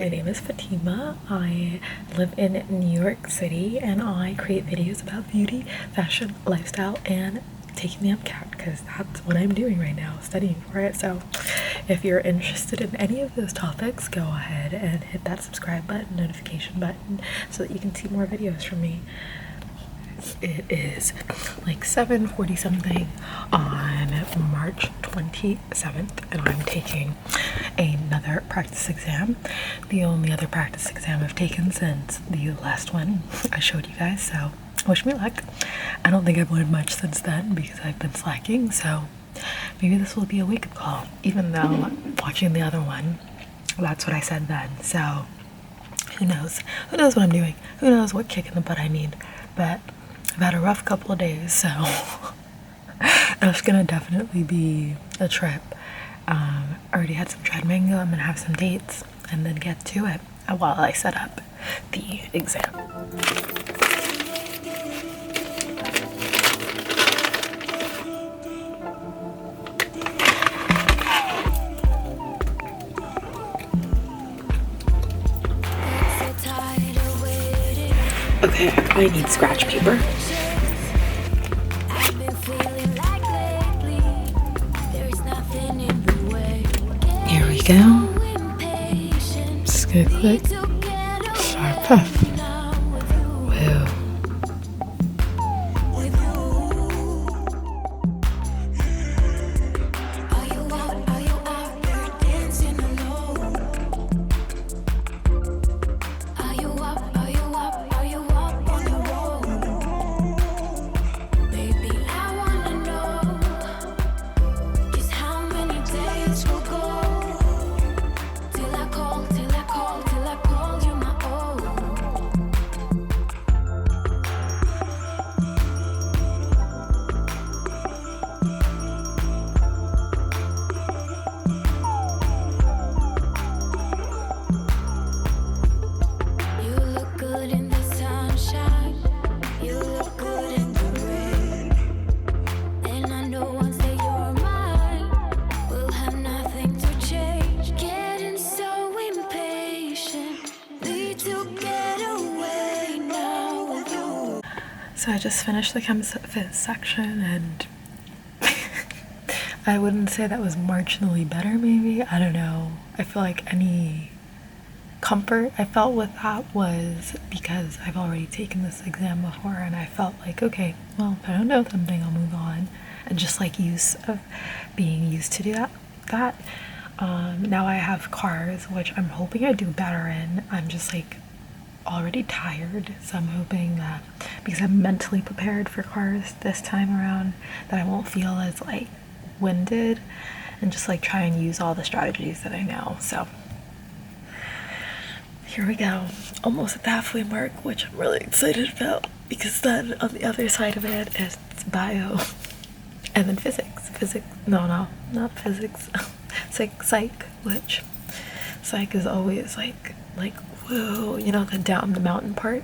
my name is Fatima. I live in New York City and I create videos about beauty, fashion, lifestyle, and taking the MCAT because that's what I'm doing right now, studying for it. So if you're interested in any of those topics, go ahead and hit that subscribe button, notification button, so that you can see more videos from me. It is like 7:40 something on March 27th and I'm taking another practice exam, the only other practice exam I've taken since the last one I showed you guys, so wish me luck. I don't think I've learned much since then because I've been slacking, so maybe this will be a wake-up call, even though watching the other one, that's what I said then. So who knows what I'm doing, who knows what kick in the butt I need, but I've had a rough couple of days, so that's gonna definitely be a trip. I already had some dried mango. I'm gonna have some dates and then get to it while I set up the exam. Okay, I need scratch paper. Here we go. Just gonna click sharp up. Whoa. So I just finished the Chem Phys section and I wouldn't say that was marginally better, maybe. I don't know. I feel like any comfort I felt with that was because I've already taken this exam before and I felt like, okay, well, if I don't know something, I'll move on. And just like being used to do that. Now I have cars, which I'm hoping I do better in. I'm just like already tired, so I'm hoping that because I'm mentally prepared for cars this time around that I won't feel as like winded and just like try and use all the strategies that I know. So here we go, almost at the halfway mark, which I'm really excited about because then on the other side of it is bio and then physics, no, not physics. Psych, which psych is always like whoa, you know, the mountain part.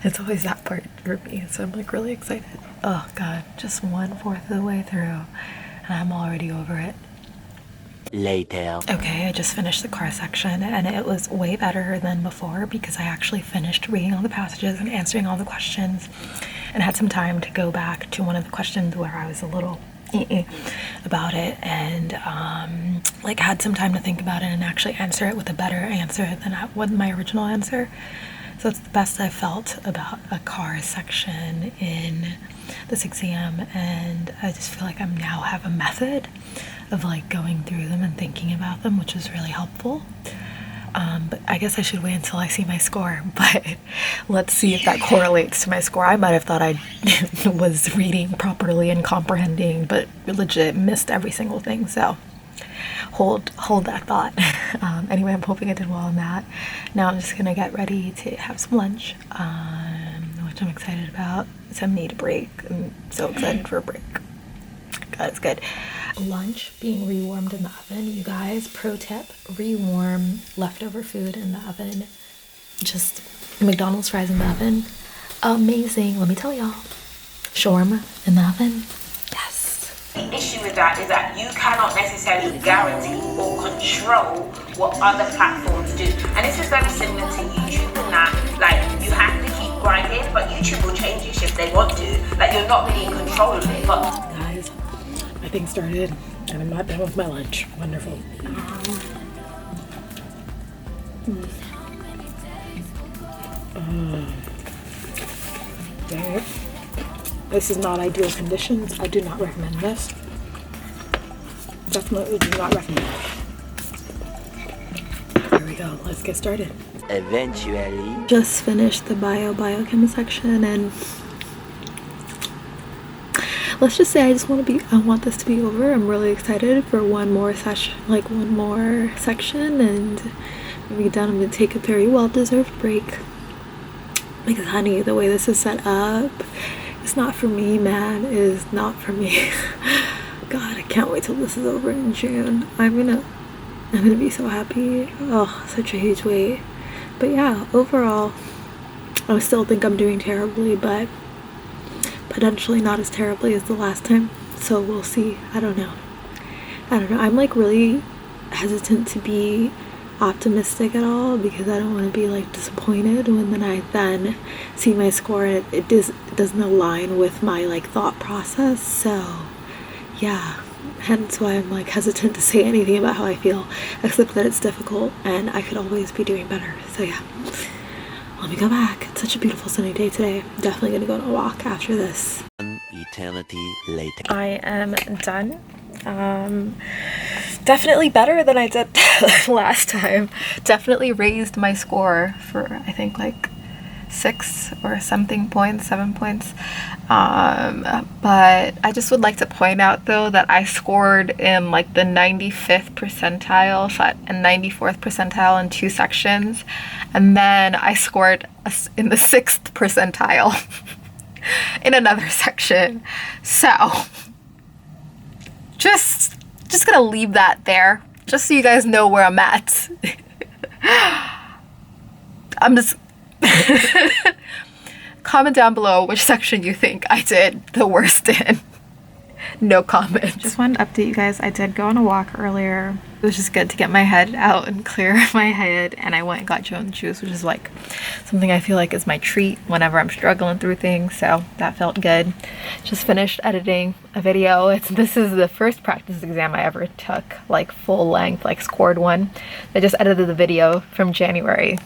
It's always that part for me, so I'm like really excited. Oh god, just 1/4 of the way through and I'm already over it. Later. Okay, I just finished the car section and it was way better than before because I actually finished reading all the passages and answering all the questions and had some time to go back to one of the questions where I was a little about it and like had some time to think about it and actually answer it with a better answer than what my original answer. So it's the best I've felt about a car section in this exam, and I just feel like I now have a method of like going through them and thinking about them, which is really helpful. But I guess I should wait until I see my score, but let's see if that correlates to my score. I might have thought I was reading properly and comprehending, but legit missed every single thing, so hold that thought. Anyway, I'm hoping I did well on that. Now I'm just gonna get ready to have some lunch, which I'm excited about. It's time to need a break. I'm so excited for a break. God, it's good. Lunch being rewarmed in the oven, you guys. Pro tip: rewarm leftover food in the oven. Just McDonald's fries in the oven, amazing. Let me tell y'all, shawarma in the oven, yes. The issue with that is that you cannot necessarily guarantee or control what other platforms do. And this is very similar to YouTube in that, like, you have to keep grinding, but YouTube will change your shift if they want to. Like, you're not really in control of it. But guys, my thing started and I'm not done with my lunch. Wonderful. Dang it. This is not ideal conditions. I do not recommend this. Definitely do not recommend it. Here we go. Let's get started. Eventually. Just finished the biochem section, and let's just say I want this to be over. I'm really excited for one more section, and when we get done, I'm gonna take a very well-deserved break. Because honey, the way this is set up, it's not for me, man. It is not for me. God, I can't wait till this is over in June. I'm gonna be so happy. Oh, such a huge weight. But yeah, overall, I still think I'm doing terribly, but potentially not as terribly as the last time. So we'll see. I don't know. I'm like really hesitant to be optimistic at all because I don't want to be like disappointed when I then see my score and it doesn't align with my like thought process. So yeah, hence why I'm like hesitant to say anything about how I feel, except that it's difficult and I could always be doing better. So yeah, let me go back. It's such a beautiful sunny day today. I'm definitely gonna go on a walk after this. An eternity later. I am done. Definitely better than I did last time. Definitely raised my score for I think like 6 or something points, 7 points. But I just would like to point out though that I scored in like the 95th percentile and 94th percentile in 2 sections, and then I scored in the 6th percentile in another section. So just gonna leave that there, just so you guys know where I'm at. I'm just comment down below which section you think I did the worst in. No comment. Just wanted to update you guys. I did go on a walk earlier. It was just good to get my head out and clear my head, and I went and got Jones juice, which is like something I feel like is my treat whenever I'm struggling through things, so that felt good. Just finished editing a video. This is the first practice exam I ever took, like full length, like scored one. I just edited the video from January.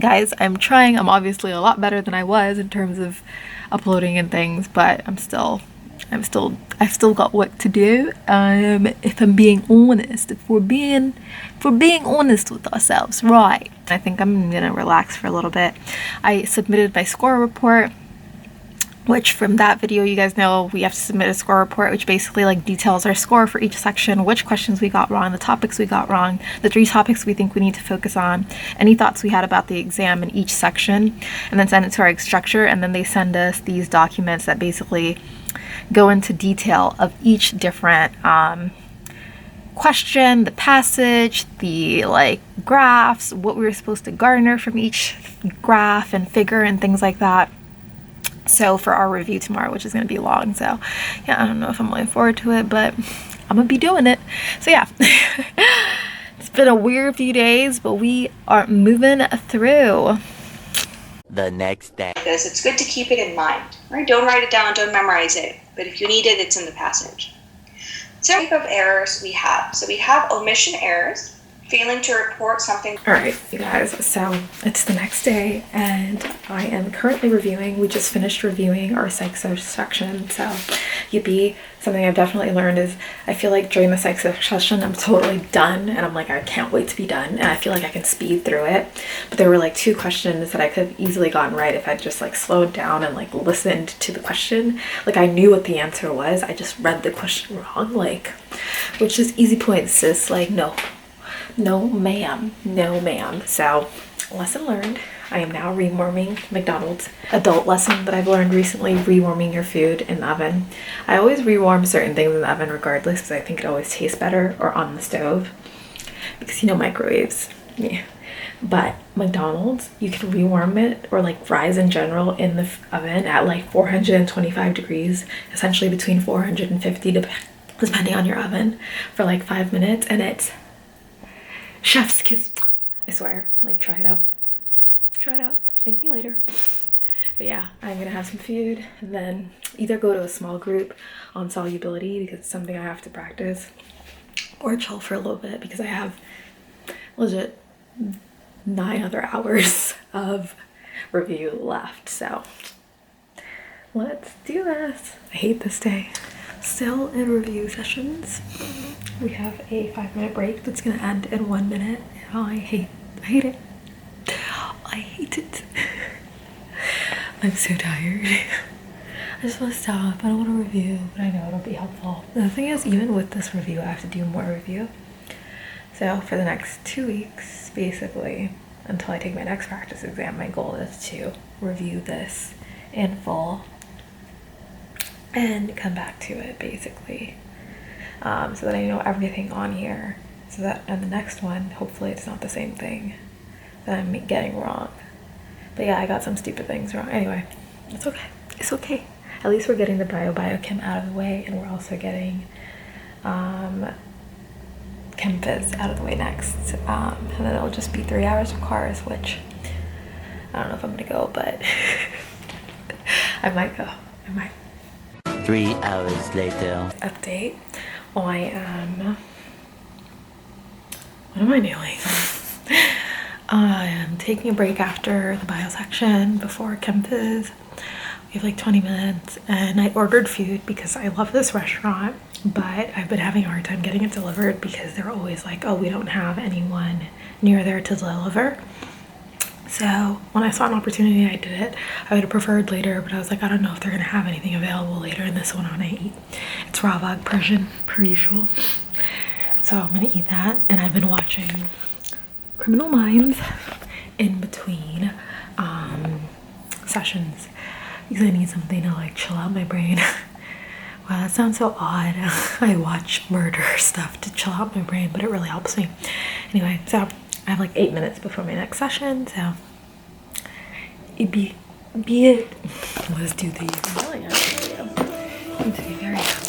Guys, I'm trying. I'm obviously a lot better than I was in terms of uploading and things, but I've still got work to do. If I'm being honest, if we're being honest with ourselves, right? I think I'm gonna relax for a little bit. I submitted my score report, which from that video, you guys know we have to submit a score report, which basically like details our score for each section, which questions we got wrong, the topics we got wrong, the 3 topics we think we need to focus on, any thoughts we had about the exam in each section, and then send it to our instructor. And then they send us these documents that basically go into detail of each different question, the passage, the like graphs, what we were supposed to garner from each graph and figure and things like that. So for our review tomorrow, which is going to be long, so yeah, I don't know if I'm looking forward to it, but I'm gonna be doing it. So yeah, it's been a weird few days, but we are moving through. The next day. This, it's good to keep it in mind, right? Don't write it down, don't memorize it, but if you need it, it's in the passage. So type of errors we have. So we have omission errors, failing to report something. All right, you guys, so it's the next day and I am currently reviewing. We just finished reviewing our psych section, so yippee. Something I've definitely learned is I feel like during the psych session I'm totally done and I'm like, I can't wait to be done, and I feel like I can speed through it. But there were like 2 questions that I could have easily gotten right if I'd just like slowed down and like listened to the question. Like I knew what the answer was, I just read the question wrong, like, which is easy points, sis. Like no ma'am, no ma'am. So lesson learned. I am now rewarming McDonald's. Adult lesson that I've learned recently, rewarming your food in the oven. I always rewarm certain things in the oven regardless because I think it always tastes better, or on the stove, because you know, microwaves. Yeah. But McDonald's, you can rewarm it, or like fries in general, in the oven at like 425 degrees, essentially between 450 depending on your oven, for like 5 minutes, and it's chef's kiss. I swear. Like, try it out. Try it out. Thank me later. But yeah, I'm gonna have some food and then either go to a small group on solubility because it's something I have to practice, or chill for a little bit because I have legit 9 other hours of review left. So let's do this. I hate this day. Still in review sessions. We have a 5-minute break that's gonna end in 1 minute. Oh, I hate it. I hate it. I'm so tired. I just want to stop. I don't want to review, but I know it'll be helpful. The thing is, even with this review, I have to do more review. So for the next 2 weeks, basically, until I take my next practice exam, my goal is to review this in full and come back to it, basically, so that I know everything on here, so that in the next one, hopefully it's not the same thing that I'm getting wrong. But yeah, I got some stupid things wrong. Anyway, it's okay. It's okay. At least we're getting the biochem out of the way, and we're also getting chem phys out of the way next. And then it'll just be 3 hours of cars, which I don't know if I'm gonna go, but I might go. I might. 3 hours later. Update. I am... What am I doing? I am taking a break after the bio section before chem phys. We have like 20 minutes, and I ordered food because I love this restaurant, but I've been having a hard time getting it delivered because they're always like, oh, we don't have anyone near there to deliver. So when I saw an opportunity, I did it. I would have preferred later, but I was like, I don't know if they're gonna have anything available later, and this one I want to eat. It's raw vog Persian, per usual. So I'm gonna eat that, and I've been watching Criminal Minds in between sessions because I need something to like chill out my brain. Wow, that sounds so odd. I watch murder stuff to chill out my brain, but it really helps me. Anyway, so I have like 8 minutes before my next session, so be it. Let's do these. I'm really happy for you. You need to be very happy.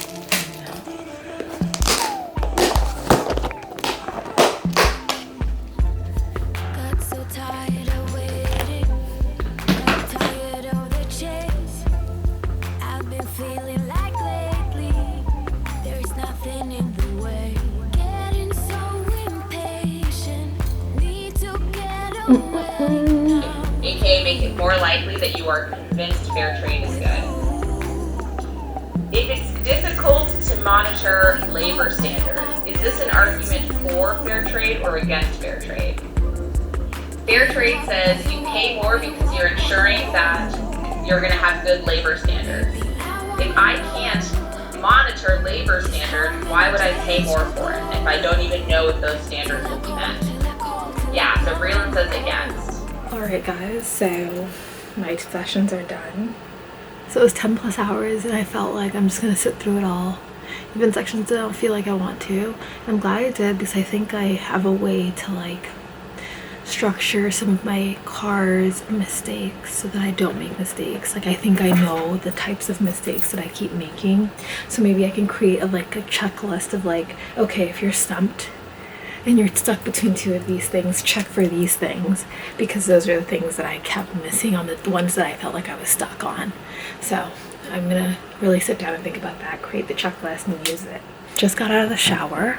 AKA make it more likely that you are convinced fair trade is good. If it's difficult to monitor labor standards, is this an argument for fair trade or against fair trade? Fair trade says you pay more because you're ensuring that you're going to have good labor standards. If I can't monitor labor standards, why would I pay more for it if I don't even know if those standards will be met? Yeah, so Breland says against. Alright guys, so my sessions are done. So it was 10 plus hours, and I felt like I'm just gonna sit through it all. Even sections that I don't feel like I want to. I'm glad I did, because I think I have a way to like structure some of my cars mistakes so that I don't make mistakes. Like, I think I know the types of mistakes that I keep making, so maybe I can create a checklist of like, okay, if you're stumped and you're stuck between two of these things, check for these things, because those are the things that I kept missing on the ones that I felt like I was stuck on. So I'm gonna really sit down and think about that, create the checklist and use it. Just got out of the shower,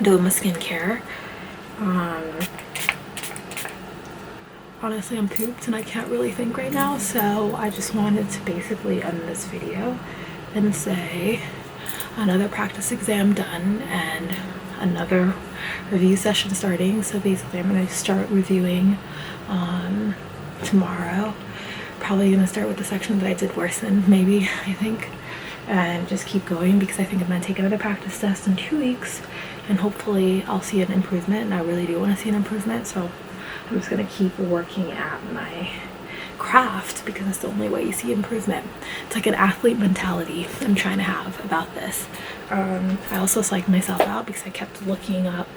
doing my skincare. Honestly, I'm pooped and I can't really think right now, so I just wanted to basically end this video and say another practice exam done and another review session starting. So basically I'm going to start reviewing tomorrow. Probably going to start with the section that I did worse in, maybe, I think, and just keep going, because I think I'm going to take another practice test in 2 weeks and hopefully I'll see an improvement, and I really do want to see an improvement. So I'm just going to keep working at my craft, because it's the only way you see improvement. It's like an athlete mentality I'm trying to have about this. I also psyched myself out because I kept looking up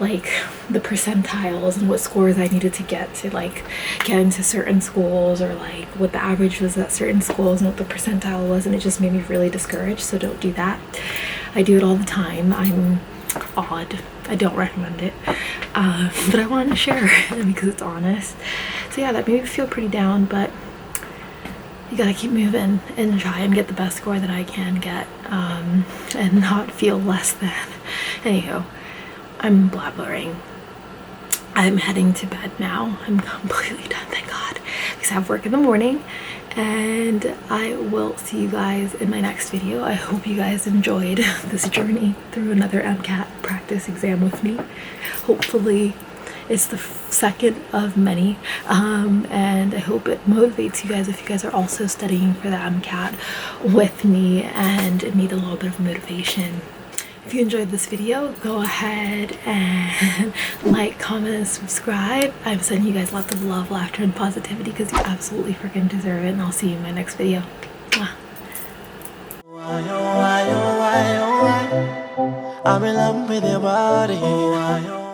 like the percentiles and what scores I needed to get to like get into certain schools, or like what the average was at certain schools and what the percentile was, and it just made me really discouraged. So don't do that. I do it all the time. I'm odd. I don't recommend it, but I wanted to share it because it's honest. So yeah, that made me feel pretty down, but you gotta keep moving and try and get the best score that I can get, and not feel less than. Anywho, I'm blabbering. I'm heading to bed now. I'm completely done, thank God, because I have work in the morning, and I will see you guys in my next video. I hope you guys enjoyed this journey through another MCAT practice exam with me. Hopefully it's the second of many, and I hope it motivates you guys if you guys are also studying for the MCAT with me and need a little bit of motivation. If you enjoyed this video, go ahead and like, comment, and subscribe. I'm sending you guys lots of love, laughter, and positivity because you absolutely freaking deserve it, and I'll see you in my next video. Mwah. I'm in love with your body.